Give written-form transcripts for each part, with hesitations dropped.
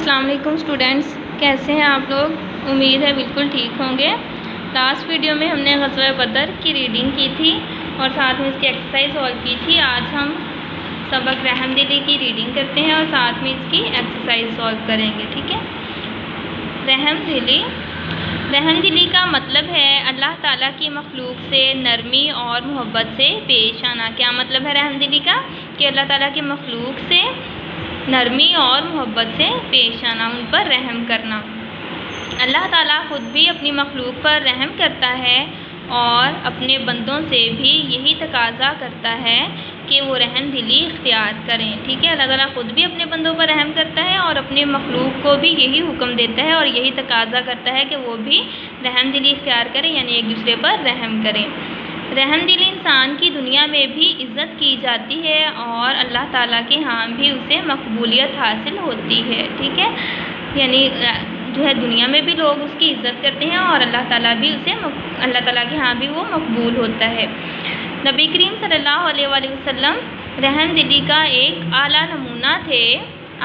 السلام علیکم اسٹوڈینٹس، کیسے ہیں آپ لوگ؟ امید ہے بالکل ٹھیک ہوں گے۔ لاسٹ ویڈیو میں ہم نے غزوہ بدر کی ریڈنگ کی تھی اور ساتھ میں اس کی ایکسرسائز سالو کی تھی۔ آج ہم سبق رحم دلی کی ریڈنگ کرتے ہیں اور ساتھ میں اس کی ایکسرسائز سالو کریں گے، ٹھیک ہے؟ رحم دلی کا مطلب ہے اللہ تعالیٰ کی مخلوق سے نرمی اور محبت سے پیش آنا۔ کیا مطلب ہے رحم دلی کا؟ کہ اللہ تعالیٰ کی مخلوق سے نرمی اور محبت سے پیش آنا، ان پر رحم کرنا۔ اللہ تعالیٰ خود بھی اپنی مخلوق پر رحم کرتا ہے اور اپنے بندوں سے بھی یہی تقاضا کرتا ہے کہ وہ رحم دلی اختیار کریں، ٹھیک ہے؟ اللہ تعالیٰ خود بھی اپنے بندوں پر رحم کرتا ہے اور اپنی مخلوق کو بھی یہی حکم دیتا ہے اور یہی تقاضا کرتا ہے کہ وہ بھی رحم دلی اختیار کریں، یعنی ایک دوسرے پر رحم کریں۔ رحم دل انسان کی دنیا میں بھی عزت کی جاتی ہے اور اللہ تعالیٰ کے ہاں بھی اسے مقبولیت حاصل ہوتی ہے، ٹھیک ہے؟ یعنی جو ہے دنیا میں بھی لوگ اس کی عزت کرتے ہیں اور اللہ تعالیٰ کے ہاں بھی وہ مقبول ہوتا ہے۔ نبی کریم صلی اللہ علیہ وآلہ وسلم رحم دلی کا ایک اعلیٰ نمونہ تھے۔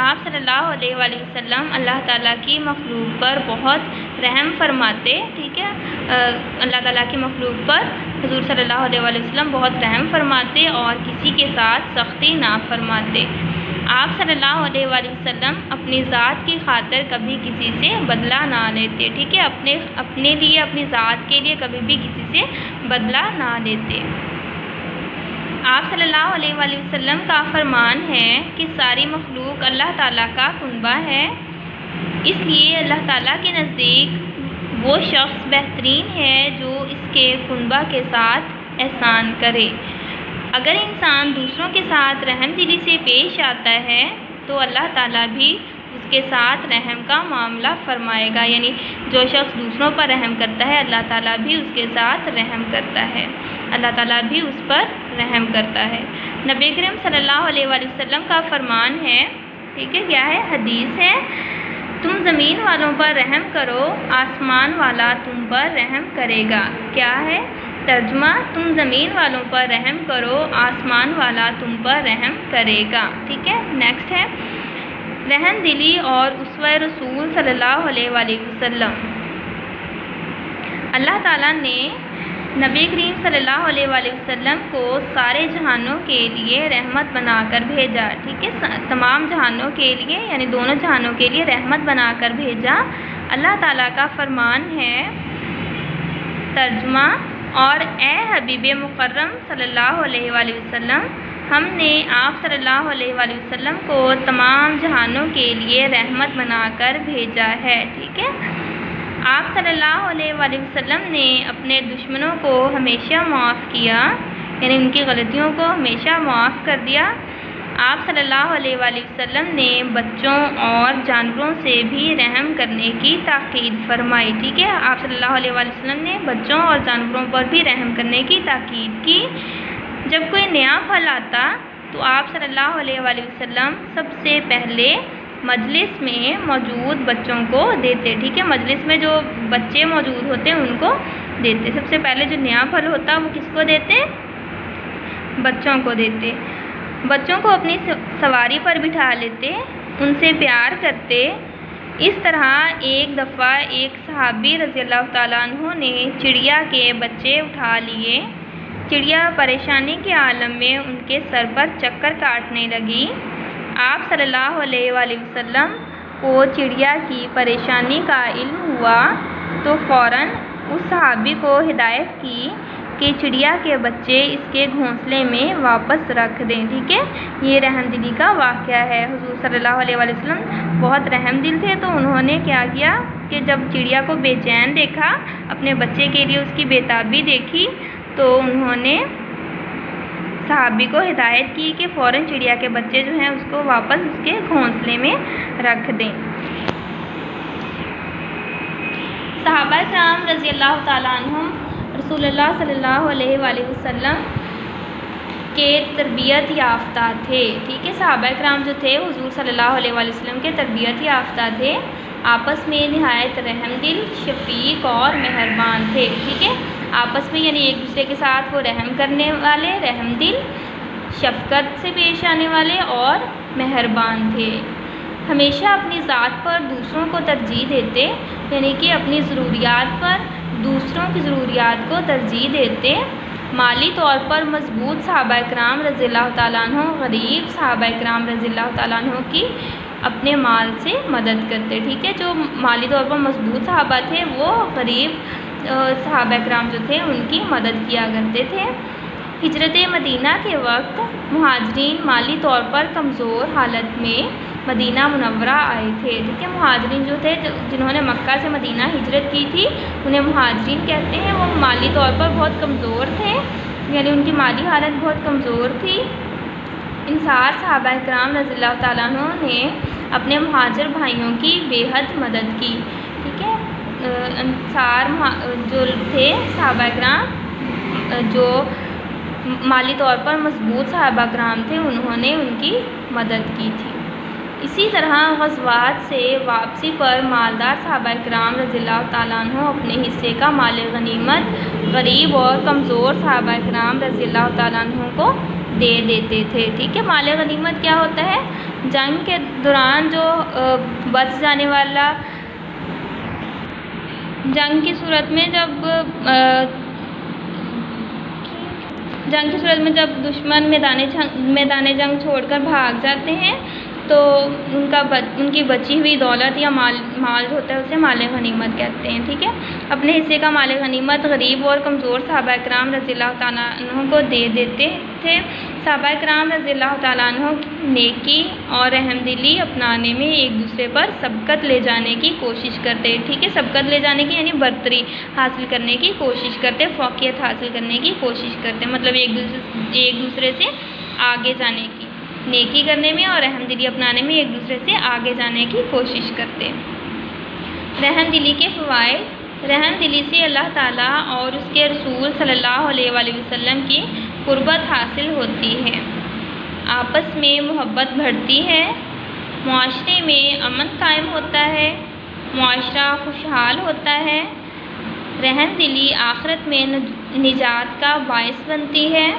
آپ صلی اللہ علیہ وآلہ وسلم اللہ تعالیٰ کی مخلوق پر بہت رحم فرماتے، ٹھیک ہے؟ اللہ تعالیٰ کی مخلوق پر حضور صلی اللہ علیہ وآلہ وسلم بہت رحم فرماتے اور کسی کے ساتھ سختی نہ فرماتے۔ آپ صلی اللہ علیہ وآلہ وسلم اپنی ذات کی خاطر کبھی کسی سے بدلہ نہ لیتے، ٹھیک ہے؟ اپنے لیے، اپنی ذات کے لیے کبھی بھی کسی سے بدلہ نہ لیتے۔ آپ صلی اللہ علیہ وآلہ وسلم کا فرمان ہے کہ ساری مخلوق اللہ تعالیٰ کا کنبہ ہے، اس لیے اللہ تعالیٰ کے نزدیک وہ شخص بہترین ہے جو اس کے کنبہ کے ساتھ احسان کرے۔ اگر انسان دوسروں کے ساتھ رحم دلی سے پیش آتا ہے تو اللہ تعالیٰ بھی اس کے ساتھ رحم کا معاملہ فرمائے گا، یعنی جو شخص دوسروں پر رحم کرتا ہے اللہ تعالیٰ بھی اس کے ساتھ رحم کرتا ہے، اللہ تعالیٰ بھی اس پر رحم کرتا ہے۔ نبی کریم صلی اللہ علیہ وآلہ وسلم کا فرمان ہے، ٹھیک ہے؟ کیا ہے؟ حدیث ہے، تم زمین والوں پر رحم کرو، آسمان والا تم پر رحم کرے گا۔ کیا ہے ترجمہ؟ تم زمین والوں پر رحم کرو، آسمان والا تم پر رحم کرے گا، ٹھیک ہے؟ نیکسٹ ہے رحم دلی اور اسوہ رسول صلی اللہ علیہ وآلہ وسلم۔ اللہ تعالیٰ نے نبی کریم صلی اللہ علیہ وآلہ وسلم کو سارے جہانوں کے لیے رحمت بنا کر بھیجا، ٹھیک ہے؟ تمام جہانوں کے لیے، یعنی دونوں جہانوں کے لیے رحمت بنا کر بھیجا۔ اللہ تعالیٰ کا فرمان ہے، ترجمہ، اور اے حبیب مکرم صلی اللہ علیہ وآلہ وسلم، ہم نے آپ صلی اللہ علیہ وآلہ وسلم کو تمام جہانوں کے لیے رحمت بنا کر بھیجا ہے، ٹھیک ہے؟ آپ صلی اللہ علیہ وآلہ وسلم نے اپنے دشمنوں کو ہمیشہ معاف کیا، یعنی ان کی غلطیوں کو ہمیشہ معاف کر دیا۔ آپ صلی اللہ علیہ وآلہ وسلم نے بچوں اور جانوروں سے بھی رحم کرنے کی تاکید فرمائی، ٹھیک ہے؟ آپ صلی اللہ علیہ وآلہ وسلم نے بچوں اور جانوروں پر بھی رحم کرنے کی تاکید کی۔ جب کوئی نیا پھل آتا تو آپ صلی اللہ علیہ وآلہ وسلم سب سے پہلے مجلس میں موجود بچوں کو دیتے، ٹھیک ہے؟ مجلس میں جو بچے موجود ہوتے ہیں ان کو دیتے۔ سب سے پہلے جو نیا پھل ہوتا وہ کس کو دیتے؟ بچوں کو دیتے۔ بچوں کو اپنی سواری پر بٹھا لیتے، ان سے پیار کرتے۔ اس طرح ایک دفعہ ایک صحابی رضی اللہ تعالیٰ عنہ نے چڑیا کے بچے اٹھا لیے۔ چڑیا پریشانی کے عالم میں ان کے سر پر چکر کاٹنے لگی۔ آپ صلی اللہ علیہ وآلہ وسلم کو چڑیا کی پریشانی کا علم ہوا تو فوراً اس صحابی کو ہدایت کی کہ چڑیا کے بچے اس کے گھونسلے میں واپس رکھ دیں، ٹھیک ہے؟ یہ رحم دلی کا واقعہ ہے۔ حضور صلی اللہ علیہ وآلہ وسلم بہت رحم دل تھے تو انہوں نے کیا کیا کہ جب چڑیا کو بے چین دیکھا، اپنے بچے کے لیے اس کی بےتابی دیکھی، تو انہوں نے صحابی کو ہدایت کی کہ فوراً چڑیا کے بچے جو ہیں اس کو واپس اس کے گھونسلے میں رکھ دیں۔ صحابہ کرام رضی اللہ تعالیٰ عنہم رسول اللہ صلی اللہ علیہ وآلہ وسلم کے تربیت یافتہ تھے، ٹھیک ہے؟ صحابہ کرام جو تھے حضور صلی اللہ علیہ وآلہ وسلم کے تربیت یافتہ تھے، آپس میں نہایت رحم دل، شفیق اور مہربان تھے، ٹھیک ہے؟ آپس میں یعنی ایک دوسرے کے ساتھ وہ رحم کرنے والے، رحم دل، شفقت سے پیش آنے والے اور مہربان تھے۔ ہمیشہ اپنی ذات پر دوسروں کو ترجیح دیتے، یعنی کہ اپنی ضروریات پر دوسروں کی ضروریات کو ترجیح دیتے، مالی طور پر مضبوط صحابہ کرام رضی اللہ تعالیٰ عنہ غریب صحابہ کرام رضی اللہ تعالیٰ عنہ کی اپنے مال سے مدد کرتے، ٹھیک ہے، جو مالی طور پر مضبوط صحابہ تھے وہ غریب صحابہ کرام جو تھے ان کی مدد کیا کرتے تھے۔ ہجرت مدینہ کے وقت مہاجرین مالی طور پر کمزور حالت میں مدینہ منورہ آئے تھے، ٹھیک ہے، مہاجرین جو تھے جنہوں نے مکہ سے مدینہ ہجرت کی تھی انہیں مہاجرین کہتے ہیں، وہ مالی طور پر بہت کمزور تھے، یعنی ان کی مالی حالت بہت کمزور تھی۔ انصار صحابہ کرام رضی اللہ تعالیٰ عنہ نے اپنے مہاجر بھائیوں کی بے حد مدد کی، ٹھیک ہے، انصار جو تھے صحابہ کرام جو مالی طور پر مضبوط صحابہ کرام تھے انہوں نے ان کی مدد کی تھی۔ اسی طرح غزوات سے واپسی پر مالدار صحابہ کرام رضی اللہ تعالیٰ عنہ اپنے حصے کا مال غنیمت غریب اور کمزور صحابہ کرام رضی اللہ تعالیٰ عنہ کو دے دیتے تھے، ٹھیک ہے۔ مال غنیمت کیا ہوتا ہے؟ جنگ کے دوران جو بچ جانے والا، جنگ کی صورت میں جب دشمن میدان جنگ چھوڑ کر بھاگ جاتے ہیں تو ان کی بچی ہوئی دولت یا مال جو ہوتا ہے اسے مال غنیمت کہتے ہیں، ٹھیک ہے۔ اپنے حصے کا مال غنیمت غریب اور کمزور صحابہ کرام رضی اللہ تعالیٰ عنہ کو دے دیتے تھے۔ صحابہ کرام رضی اللہ تعالیٰ عنہ نیکی اور رحم دلی اپنانے میں ایک دوسرے پر سبقت لے جانے کی کوشش کرتے، ٹھیک ہے، سبقت لے جانے کی یعنی برتری حاصل کرنے کی کوشش کرتے، فوقیت حاصل کرنے کی کوشش کرتے، مطلب ایک دوسرے سے آگے جانے کی، نیکی کرنے میں اور رحم دلی اپنانے میں ایک دوسرے سے آگے جانے کی کوشش کرتے۔ رحم دلی کے فوائد: رحم دلی سے اللہ تعالیٰ اور اس کے رسول صلی اللہ علیہ وآلہ وسلم کی قربت حاصل ہوتی ہے، آپس میں محبت بڑھتی ہے، معاشرے میں امن قائم ہوتا ہے، معاشرہ خوشحال ہوتا ہے، رحم دلی آخرت میں نجات کا باعث بنتی ہے،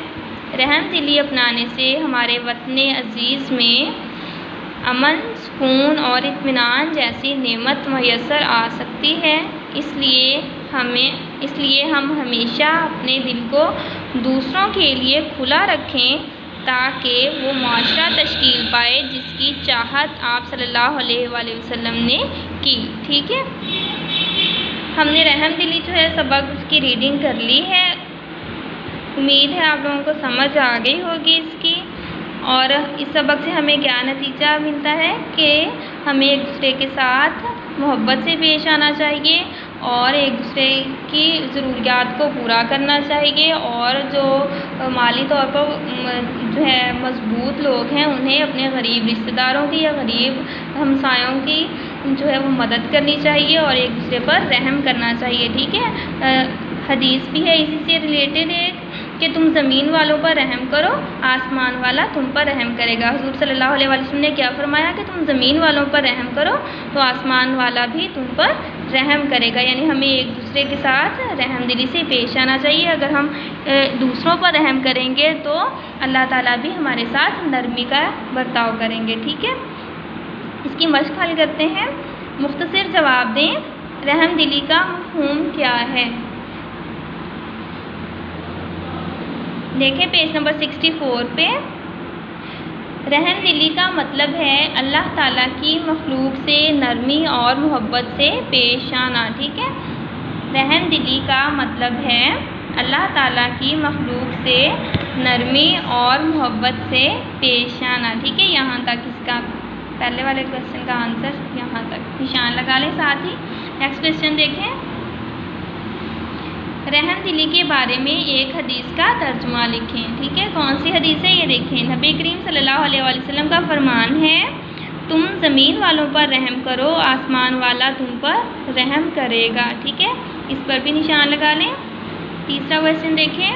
رحم دلی اپنانے سے ہمارے وطن عزیز میں امن، سکون اور اطمینان جیسی نعمت میسر آ سکتی ہے، اس لیے ہم ہمیشہ اپنے دل کو دوسروں کے لیے کھلا رکھیں تاکہ وہ معاشرہ تشکیل پائے جس کی چاہت آپ صلی اللہ علیہ وآلہ وسلم نے کی، ٹھیک ہے۔ ہم نے رحم دلی جو ہے سبق اس کی ریڈنگ کر لی ہے، امید ہے آپ لوگوں کو سمجھ آ گئی ہوگی اس کی، اور اس سبق سے ہمیں کیا نتیجہ ملتا ہے کہ ہمیں ایک دوسرے کے ساتھ محبت سے پیش آنا چاہیے اور ایک دوسرے کی ضروریات کو پورا کرنا چاہیے، اور جو مالی طور پر جو ہے مضبوط لوگ ہیں انہیں اپنے غریب رشتہ داروں کی یا غریب ہمسایوں کی جو ہے وہ مدد کرنی چاہیے اور ایک دوسرے پر رحم کرنا چاہیے، ٹھیک ہے۔ حدیث بھی ہے اسی سے ریلیٹڈ ایک کہ تم زمین والوں پر رحم کرو، آسمان والا تم پر رحم کرے گا۔ حضور صلی اللہ علیہ وسلم نے کیا فرمایا کہ تم زمین والوں پر رحم کرو تو آسمان والا بھی تم پر رحم کرے گا، یعنی ہمیں ایک دوسرے کے ساتھ رحم دلی سے پیش آنا چاہیے۔ اگر ہم دوسروں پر رحم کریں گے تو اللہ تعالیٰ بھی ہمارے ساتھ نرمی کا برتاؤ کریں گے، ٹھیک ہے۔ اس کی مشق حل کرتے ہیں۔ مختصر جواب دیں، رحم دلی کا مفہوم کیا ہے؟ دیکھیں پیج نمبر 64 پہ، رحم دلی کا مطلب ہے اللہ تعالیٰ کی مخلوق سے نرمی اور محبت سے پیش آنا، ٹھیک ہے۔ رحم دلی کا مطلب ہے اللہ تعالیٰ کی مخلوق سے نرمی اور محبت سے پیش آنا، ٹھیک ہے۔ یہاں تک اس کا پہلے والے کوشچن کا آنسر یہاں تک نشان لگا لیں ساتھ ہی۔ نیکسٹ کوشچن دیکھیں، رحم دلی کے بارے میں ایک حدیث کا ترجمہ لکھیں، ٹھیک ہے۔ کون سی حدیث ہے یہ دیکھیں۔ نبی کریم صلی اللہ علیہ وآلہ وسلم کا فرمان ہے تم زمین والوں پر رحم کرو، آسمان والا تم پر رحم کرے گا، ٹھیک ہے۔ اس پر بھی نشان لگا لیں۔ تیسرا کوشچن دیکھیں،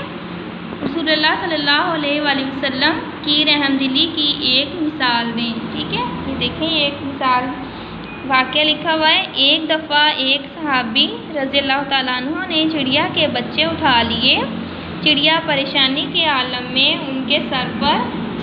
رسول اللہ صلی اللہ علیہ وآلہ وسلم کی رحم دلی کی ایک مثال دیں، ٹھیک ہے۔ یہ دیکھیں ایک مثال واقعہ لکھا ہوا ہے۔ ایک دفعہ ایک صحابی رضی اللہ تعالیٰ عنہ نے چڑیا کے بچے اٹھا لیے، چڑیا پریشانی کے عالم میں ان کے سر پر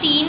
3